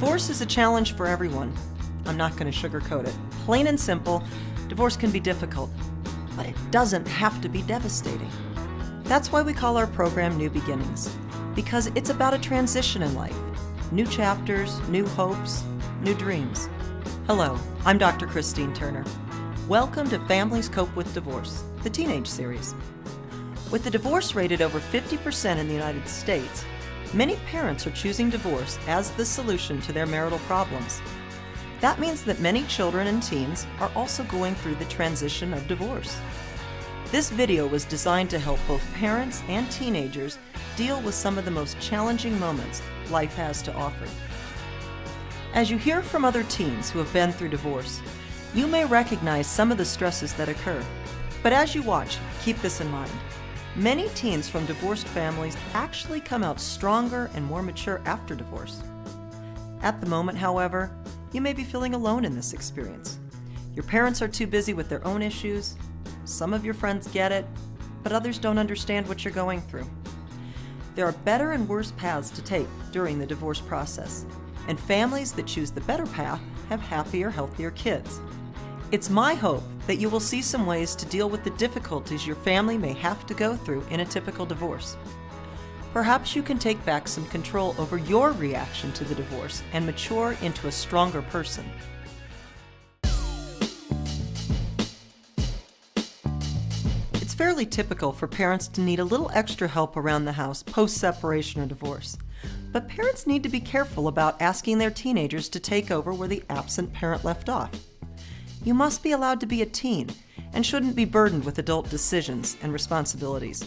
Divorce is a challenge for everyone. I'm not going to sugarcoat it. Plain and simple, divorce can be difficult, but it doesn't have to be devastating. That's why we call our program New Beginnings, because it's about a transition in life. New chapters, new hopes, new dreams. Hello, I'm Dr. Christine Turner. Welcome to Families Cope with Divorce, the Teenage Series. With the divorce rate at over 50% in the United States, many parents are choosing divorce as the solution to their marital problems. That means that many children and teens are also going through the transition of divorce. This video was designed to help both parents and teenagers deal with some of the most challenging moments life has to offer. As you hear from other teens who have been through divorce, you may recognize some of the stresses that occur. But as you watch, keep this in mind. Many teens from divorced families actually come out stronger and more mature after divorce. At the moment, however, you may be feeling alone in this experience. Your parents are too busy with their own issues. Some of your friends get it, but others don't understand what you're going through. There are better and worse paths to take during the divorce process, and families that choose the better path have happier, healthier kids. It's my hope that you will see some ways to deal with the difficulties your family may have to go through in a typical divorce. Perhaps you can take back some control over your reaction to the divorce and mature into a stronger person. It's fairly typical for parents to need a little extra help around the house post-separation or divorce. But parents need to be careful about asking their teenagers to take over where the absent parent left off. You must be allowed to be a teen and shouldn't be burdened with adult decisions and responsibilities.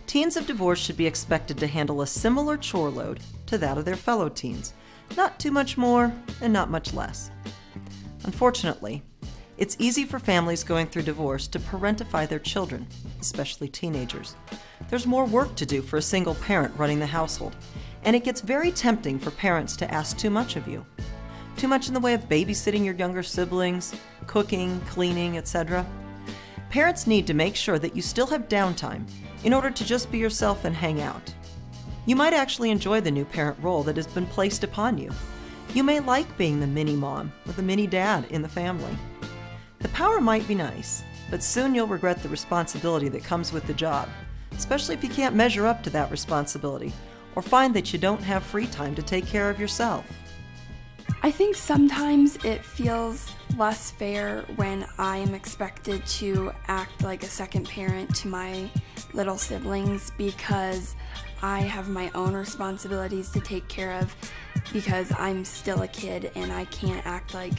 Teens of divorce should be expected to handle a similar chore load to that of their fellow teens, not too much more and not much less. Unfortunately, it's easy for families going through divorce to parentify their children, especially teenagers. There's more work to do for a single parent running the household, and it gets very tempting for parents to ask too much of you. Too much in the way of babysitting your younger siblings, cooking, cleaning, etc. Parents need to make sure that you still have downtime in order to just be yourself and hang out. You might actually enjoy the new parent role that has been placed upon you. You may like being the mini mom or the mini dad in the family. The power might be nice, but soon you'll regret the responsibility that comes with the job, especially if you can't measure up to that responsibility or find that you don't have free time to take care of yourself. I think sometimes it feels less fair when I am expected to act like a second parent to my little siblings because I have my own responsibilities to take care of because I'm still a kid and I can't act like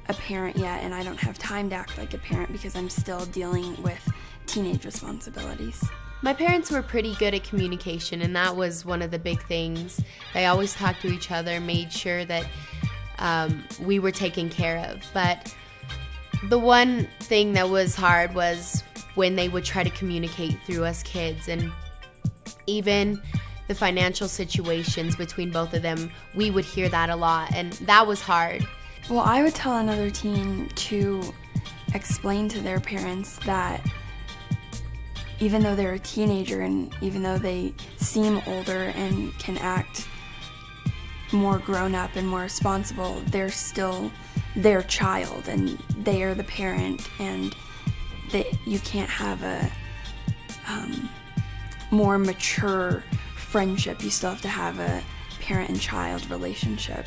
a parent yet, and I don't have time to act like a parent because I'm still dealing with teenage responsibilities. My parents were pretty good at communication, and that was one of the big things. They always talked to each other, made sure that we were taken care of. But the one thing that was hard was when they would try to communicate through us kids, and even the financial situations between both of them, we would hear that a lot, and that was hard. Well, I would tell another teen to explain to their parents that even though they're a teenager and even though they seem older and can act more grown up and more responsible, they're still their child and they are the parent, and that you can't have a more mature friendship. You still have to have a parent and child relationship.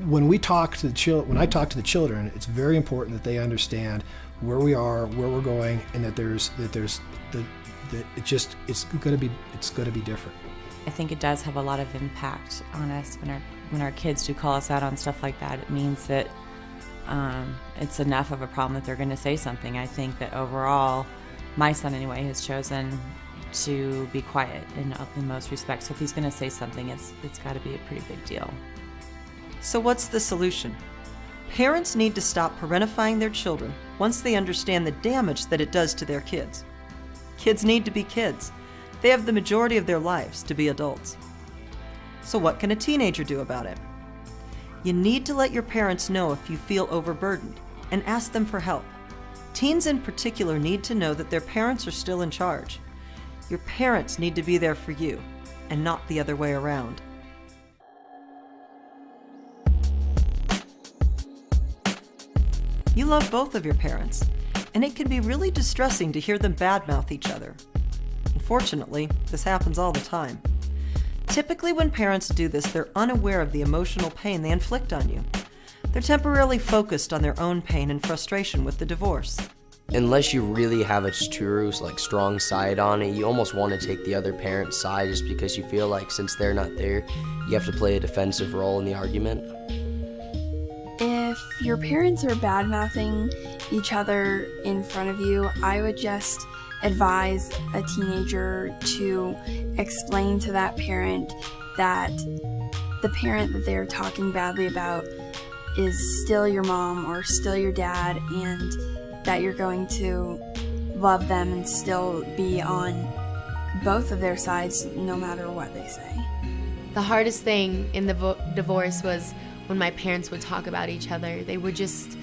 When I talk to the children, it's very important that they understand where we are, where we're going, and that it's going to be different. I think it does have a lot of impact on us when our kids do call us out on stuff like that. It means that it's enough of a problem that they're going to say something. I think that overall, my son anyway has chosen to be quiet in most respects. So if he's going to say something, it's got to be a pretty big deal. So what's the solution? Parents need to stop parentifying their children once they understand the damage that it does to their kids. Kids need to be kids. They have the majority of their lives to be adults. So what can a teenager do about it? You need to let your parents know if you feel overburdened and ask them for help. Teens in particular need to know that their parents are still in charge. Your parents need to be there for you. and not the other way around. You love both of your parents, and it can be really distressing to hear them badmouth each other. Unfortunately, this happens all the time. Typically, when parents do this, they're unaware of the emotional pain they inflict on you. They're temporarily focused on their own pain and frustration with the divorce. Unless you really have a true, strong side on it, you almost want to take the other parent's side just because you feel like since they're not there, you have to play a defensive role in the argument. If your parents are bad-mouthing each other in front of you, I would just advise a teenager to explain to that parent that the parent that they're talking badly about is still your mom or still your dad, and that you're going to love them and still be on both of their sides no matter what they say. The hardest thing in the divorce was when my parents would talk about each other. They would just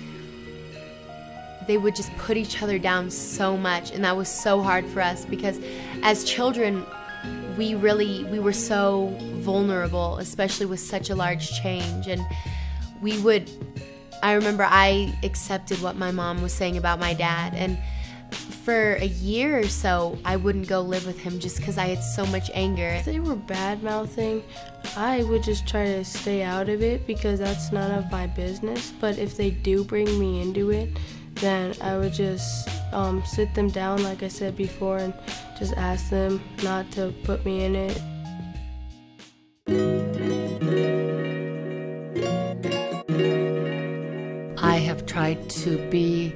put each other down so much, and that was so hard for us because as children we were so vulnerable, especially with such a large change. And I remember I accepted what my mom was saying about my dad, and for a year or so I wouldn't go live with him just because I had so much anger. If they were bad-mouthing, I would just try to stay out of it because that's none of my business. But if they do bring me into it, then I would just sit them down, like I said before, and just ask them not to put me in it. I have tried to be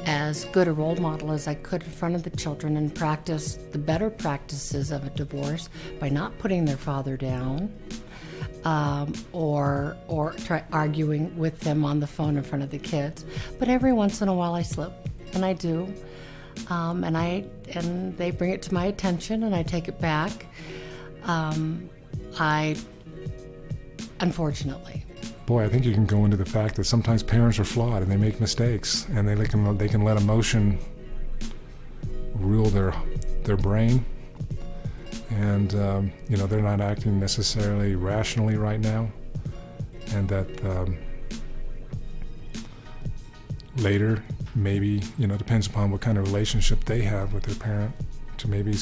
as good a role model as I could in front of the children and practice the better practices of a divorce by not putting their father down or try arguing with them on the phone in front of the kids. But every once in a while I slip, and I do, and they bring it to my attention and I take it back. Unfortunately. Boy, I think you can go into the fact that sometimes parents are flawed and they make mistakes, and they can let emotion rule their brain, and they're not acting necessarily rationally right now, and that later maybe depends upon what kind of relationship they have with their parent, to maybe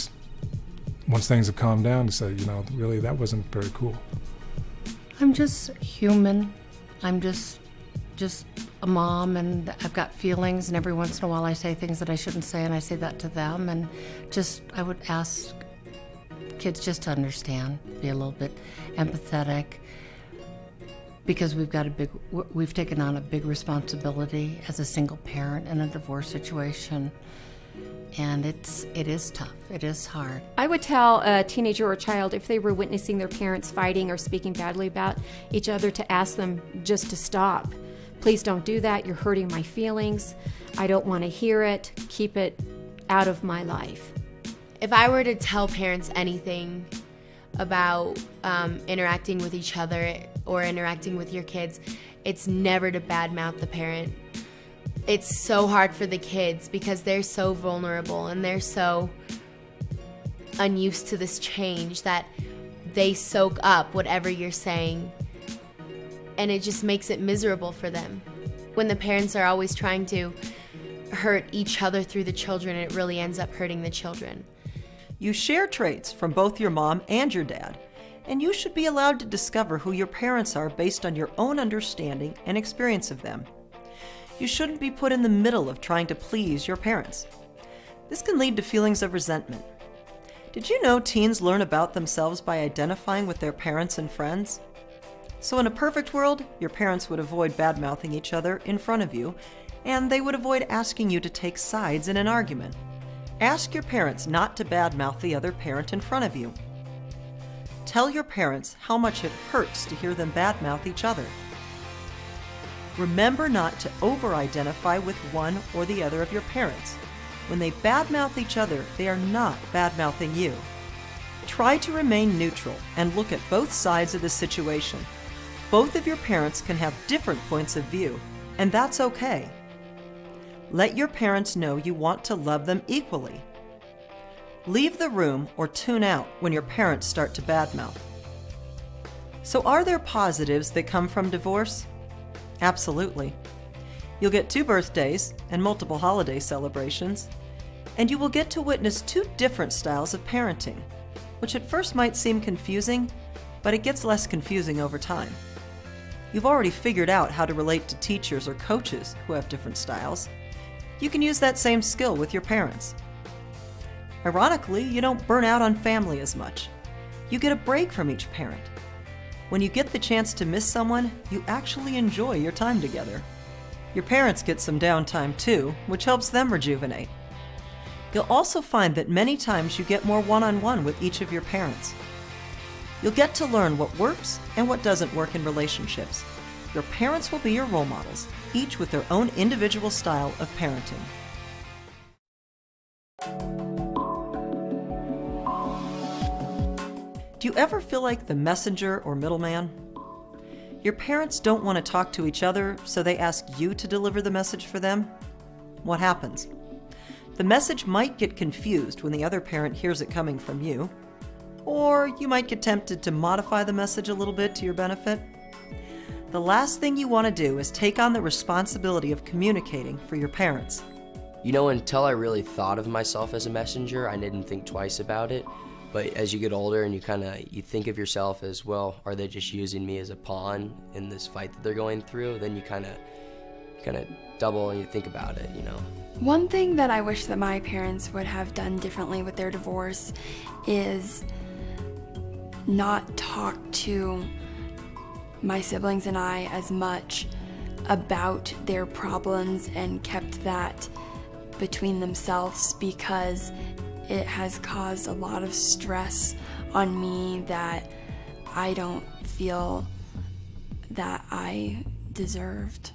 once things have calmed down to say really that wasn't very cool. I'm just human. I'm just a mom, and I've got feelings, and every once in a while I say things that I shouldn't say, and I say that to them, and I would ask kids just to understand, be a little bit empathetic, because we've taken on a big responsibility as a single parent in a divorce situation. And it is tough. It is hard. I would tell a teenager or a child, if they were witnessing their parents fighting or speaking badly about each other, to ask them just to stop. Please don't do that. You're hurting my feelings. I don't want to hear it. Keep it out of my life. If I were to tell parents anything about interacting with each other or interacting with your kids, it's never to badmouth the parent. It's so hard for the kids because they're so vulnerable and they're so unused to this change that they soak up whatever you're saying, and it just makes it miserable for them. When the parents are always trying to hurt each other through the children, it really ends up hurting the children. You share traits from both your mom and your dad, and you should be allowed to discover who your parents are based on your own understanding and experience of them. You shouldn't be put in the middle of trying to please your parents. This can lead to feelings of resentment. Did you know teens learn about themselves by identifying with their parents and friends? So in a perfect world, your parents would avoid bad-mouthing each other in front of you, and they would avoid asking you to take sides in an argument. Ask your parents not to bad-mouth the other parent in front of you. Tell your parents how much it hurts to hear them bad-mouth each other. Remember not to over-identify with one or the other of your parents. When they badmouth each other, they are not badmouthing you. Try to remain neutral and look at both sides of the situation. Both of your parents can have different points of view, and that's okay. Let your parents know you want to love them equally. Leave the room or tune out when your parents start to badmouth. So are there positives that come from divorce? Absolutely. You'll get 2 birthdays and multiple holiday celebrations, and you will get to witness 2 different styles of parenting, which at first might seem confusing, but it gets less confusing over time. You've already figured out how to relate to teachers or coaches who have different styles. You can use that same skill with your parents. Ironically, you don't burn out on family as much. You get a break from each parent. When you get the chance to miss someone, you actually enjoy your time together. Your parents get some downtime too, which helps them rejuvenate. You'll also find that many times you get more one-on-one with each of your parents. You'll get to learn what works and what doesn't work in relationships. Your parents will be your role models, each with their own individual style of parenting. Do you ever feel like the messenger or middleman? Your parents don't want to talk to each other, so they ask you to deliver the message for them? What happens? The message might get confused when the other parent hears it coming from you, or you might get tempted to modify the message a little bit to your benefit. The last thing you want to do is take on the responsibility of communicating for your parents. You know, until I really thought of myself as a messenger, I didn't think twice about it. But as you get older and you think of yourself as, well, are they just using me as a pawn in this fight that they're going through? Then you kind of double and you think about it, you know. One thing that I wish that my parents would have done differently with their divorce is not talk to my siblings and I as much about their problems and kept that between themselves, because it has caused a lot of stress on me that I don't feel that I deserved.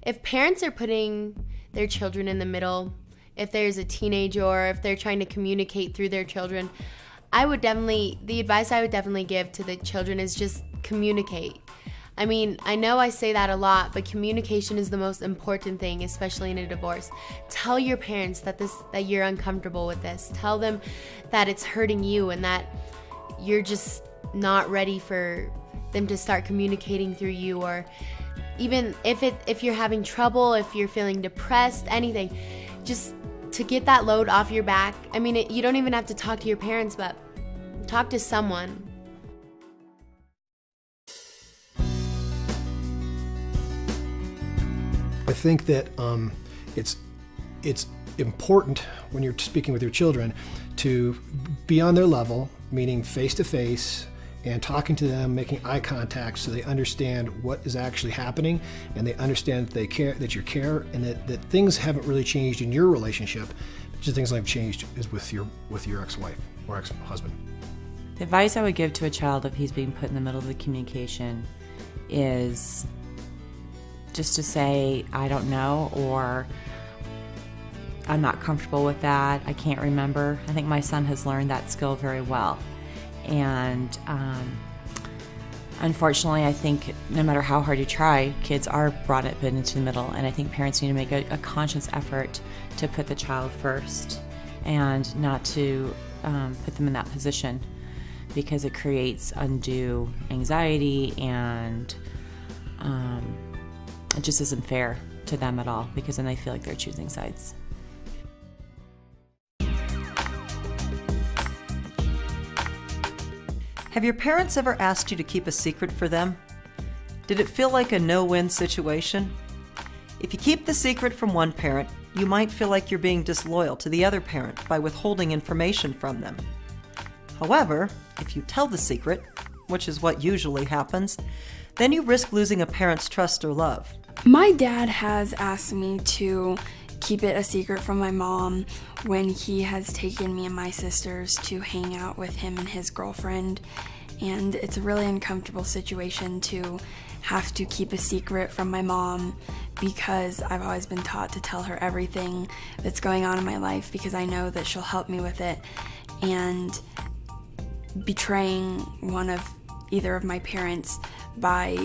If parents are putting their children in the middle, if there's a teenager or if they're trying to communicate through their children, the advice I would definitely give to the children is just communicate. I mean, I know I say that a lot, but communication is the most important thing, especially in a divorce. Tell your parents that you're uncomfortable with this. Tell them that it's hurting you and that you're just not ready for them to start communicating through you, or even if you're having trouble, if you're feeling depressed, anything, just to get that load off your back. I mean, you don't even have to talk to your parents, but talk to someone. I think that it's important when you're speaking with your children to be on their level, meaning face to face, and talking to them, making eye contact, so they understand what is actually happening, and they understand that they care, that you care, and that things haven't really changed in your relationship. Just things that have changed is with your ex-wife or ex-husband. The advice I would give to a child if he's being put in the middle of the communication is just to say, I don't know, or I'm not comfortable with that, I can't remember. I think my son has learned that skill very well. And unfortunately, I think no matter how hard you try, kids are brought up into the middle, and I think parents need to make a conscious effort to put the child first and not to put them in that position, because it creates undue anxiety, and it just isn't fair to them at all, because then they feel like they're choosing sides. Have your parents ever asked you to keep a secret for them? Did it feel like a no-win situation? If you keep the secret from one parent, you might feel like you're being disloyal to the other parent by withholding information from them. However, if you tell the secret, which is what usually happens, then you risk losing a parent's trust or love. My dad has asked me to keep it a secret from my mom when he has taken me and my sisters to hang out with him and his girlfriend, and it's a really uncomfortable situation to have to keep a secret from my mom, because I've always been taught to tell her everything that's going on in my life, because I know that she'll help me with it, and betraying either of my parents by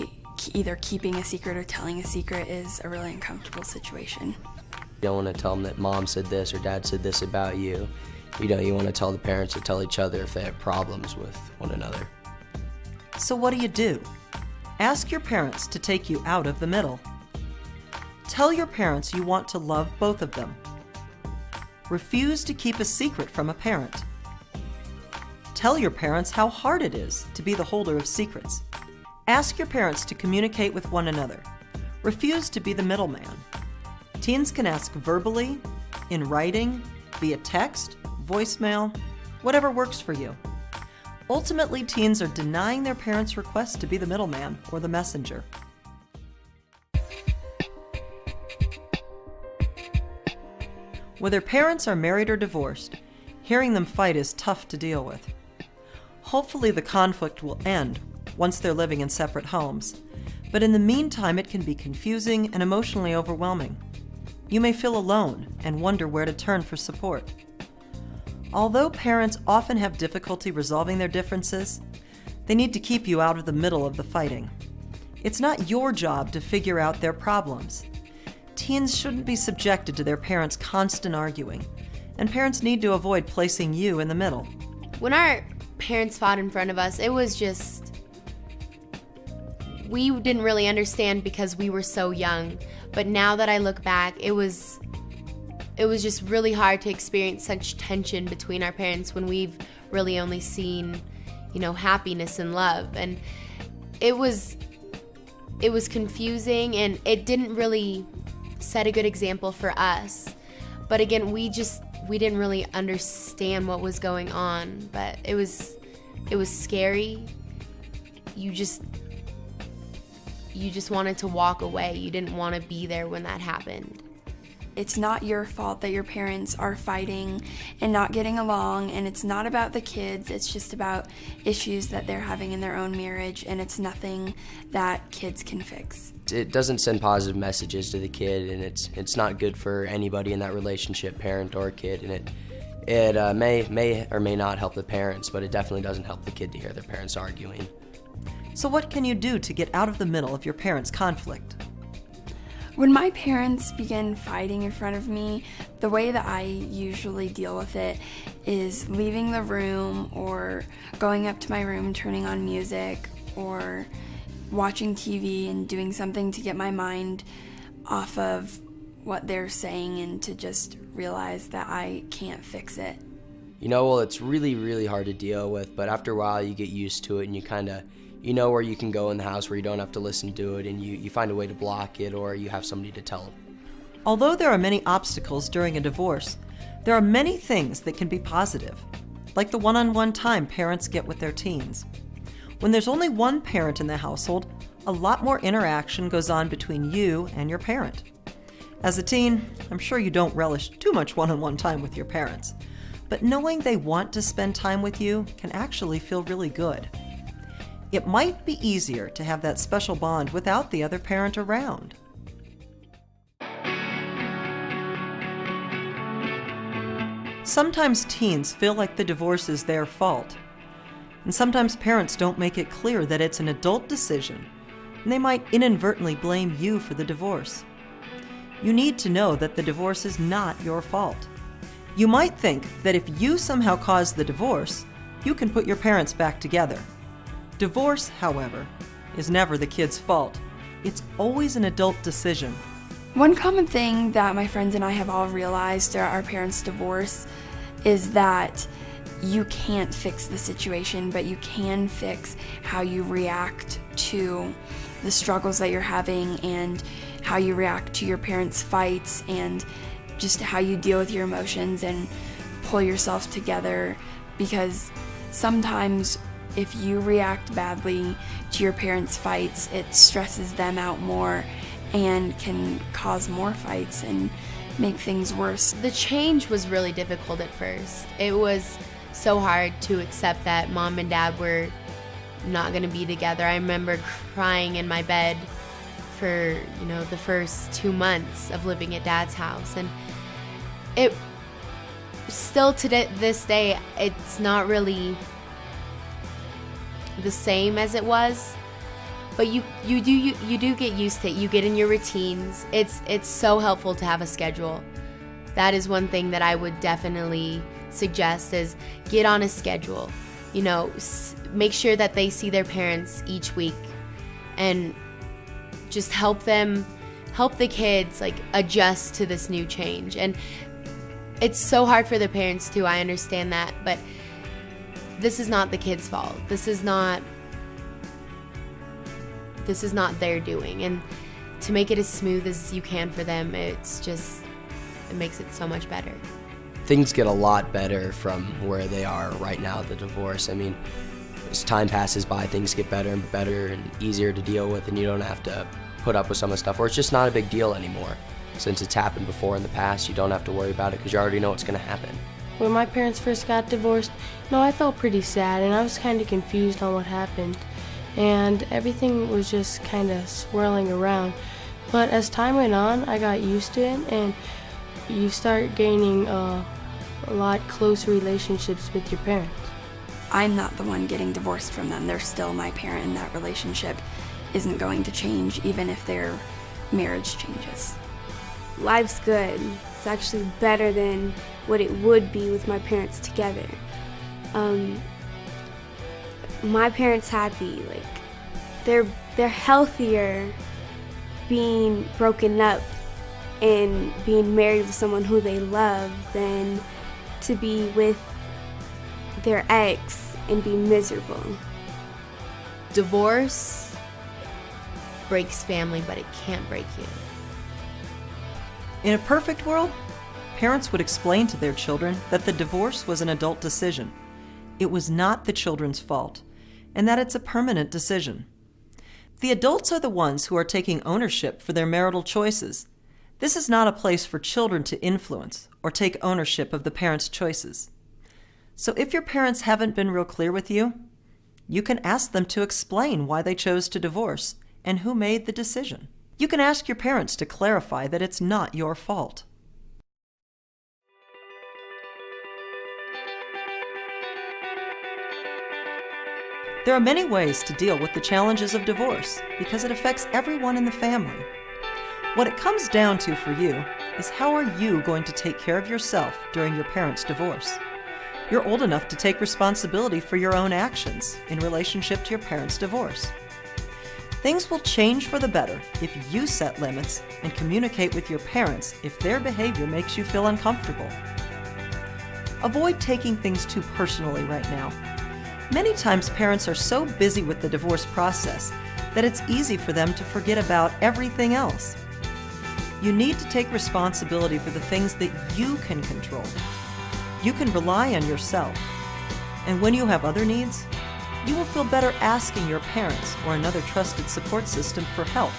either keeping a secret or telling a secret is a really uncomfortable situation. You don't want to tell them that mom said this or dad said this about you. you want to tell the parents to tell each other if they have problems with one another. So what do? Ask your parents to take you out of the middle. Tell your parents you want to love both of them. Refuse to keep a secret from a parent. Tell your parents how hard it is to be the holder of secrets. Ask your parents to communicate with one another. Refuse to be the middleman. Teens can ask verbally, in writing, via text, voicemail, whatever works for you. Ultimately, teens are denying their parents' request to be the middleman or the messenger. Whether parents are married or divorced, hearing them fight is tough to deal with. Hopefully the conflict will end once they're living in separate homes, but in the meantime it can be confusing and emotionally overwhelming. You may feel alone and wonder where to turn for support. Although parents often have difficulty resolving their differences, they need to keep you out of the middle of the fighting. It's not your job to figure out their problems. Teens shouldn't be subjected to their parents' constant arguing, and parents need to avoid placing you in the middle. When our parents fought in front of us, it was just, we didn't really understand because we were so young. But now that I look back, it was just really hard to experience such tension between our parents when we've really only seen, happiness and love. And it was confusing, and it didn't really set a good example for us. But again, we didn't really understand what was going on, but it was scary. You just wanted to walk away. You didn't want to be there when that happened. It's not your fault that your parents are fighting and not getting along, and it's not about the kids. It's just about issues that they're having in their own marriage, and it's nothing that kids can fix. It doesn't send positive messages to the kid, and it's not good for anybody in that relationship, parent or kid, and it may or may not help the parents, but it definitely doesn't help the kid to hear their parents arguing. So what can you do to get out of the middle of your parents' conflict? When my parents begin fighting in front of me, the way that I usually deal with it is leaving the room or going up to my room, turning on music, or watching TV and doing something to get my mind off of what they're saying and to just realize that I can't fix it. It's really, really hard to deal with, but after a while you get used to it and you kind of, where you can go in the house where you don't have to listen to it, and you find a way to block it, or you have somebody to tell them. Although there are many obstacles during a divorce, there are many things that can be positive, like the one-on-one time parents get with their teens. When there's only one parent in the household, a lot more interaction goes on between you and your parent. As a teen, I'm sure you don't relish too much one-on-one time with your parents, but knowing they want to spend time with you can actually feel really good. It might be easier to have that special bond without the other parent around. Sometimes teens feel like the divorce is their fault. And sometimes parents don't make it clear that it's an adult decision, and they might inadvertently blame you for the divorce. You need to know that the divorce is not your fault. You might think that if you somehow caused the divorce, you can put your parents back together. Divorce, however, is never the kid's fault. It's always an adult decision. One common thing that my friends and I have all realized throughout our parents' divorce is that you can't fix the situation, but you can fix how you react to the struggles that you're having and how you react to your parents' fights and just how you deal with your emotions and pull yourself together, because sometimes if you react badly to your parents' fights, it stresses them out more and can cause more fights and make things worse. The change was really difficult at first. It was so hard to accept that Mom and Dad were not going to be together. I remember crying in my bed for, the first 2 months of living at Dad's house. And it still to this day, it's not really the same as it was, but you do get used to it. You get in your routines. It's so helpful to have a schedule. That is one thing that I would definitely suggest is get on a schedule. You know, make sure that they see their parents each week and just help the kids like adjust to this new change. And it's so hard for the parents too, I understand that, but this is not the kids' fault. This is not their doing. And to make it as smooth as you can for them, it makes it so much better. Things get a lot better from where they are right now, the divorce. I mean, as time passes by, things get better and easier to deal with, and you don't have to put up with some of the stuff, or it's just not a big deal anymore. Since it's happened before in the past, you don't have to worry about it because you already know what's going to happen. When my parents first got divorced, I felt pretty sad, and I was kind of confused on what happened. And everything was just kind of swirling around. But as time went on, I got used to it, and you start gaining a lot closer relationships with your parents. I'm not the one getting divorced from them. They're still my parent, and that relationship isn't going to change even if their marriage changes. Life's good. It's actually better than what it would be with my parents together. My parents happy, like they're healthier being broken up and being married with someone who they love than to be with their ex and be miserable. Divorce breaks family, but it can't break you. In a perfect world, parents would explain to their children that the divorce was an adult decision. It was not the children's fault, and that it's a permanent decision. The adults are the ones who are taking ownership for their marital choices. This is not a place for children to influence or take ownership of the parents' choices. So if your parents haven't been real clear with you, you can ask them to explain why they chose to divorce and who made the decision. You can ask your parents to clarify that it's not your fault. There are many ways to deal with the challenges of divorce because it affects everyone in the family. What it comes down to for you is how are you going to take care of yourself during your parents' divorce? You're old enough to take responsibility for your own actions in relationship to your parents' divorce. Things will change for the better if you set limits and communicate with your parents if their behavior makes you feel uncomfortable. Avoid taking things too personally right now. Many times parents are so busy with the divorce process that it's easy for them to forget about everything else. You need to take responsibility for the things that you can control. You can rely on yourself. And when you have other needs, you will feel better asking your parents or another trusted support system for help,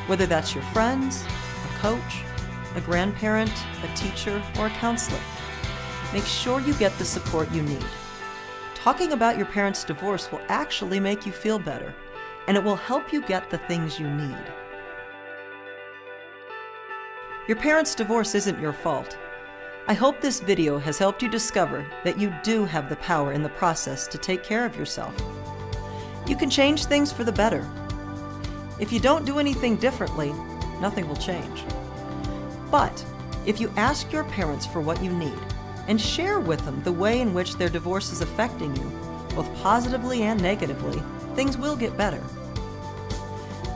whether that's your friends, a coach, a grandparent, a teacher, or a counselor. Make sure you get the support you need. Talking about your parents' divorce will actually make you feel better, and it will help you get the things you need. Your parents' divorce isn't your fault. I hope this video has helped you discover that you do have the power in the process to take care of yourself. You can change things for the better. If you don't do anything differently, nothing will change. But if you ask your parents for what you need and share with them the way in which their divorce is affecting you, both positively and negatively, things will get better.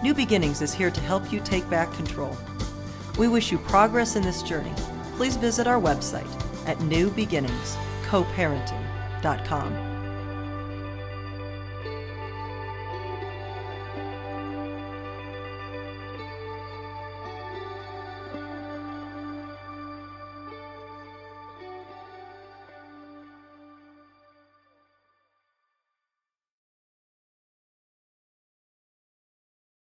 New Beginnings is here to help you take back control. We wish you progress in this journey. Please visit our website at newbeginningscoparenting.com.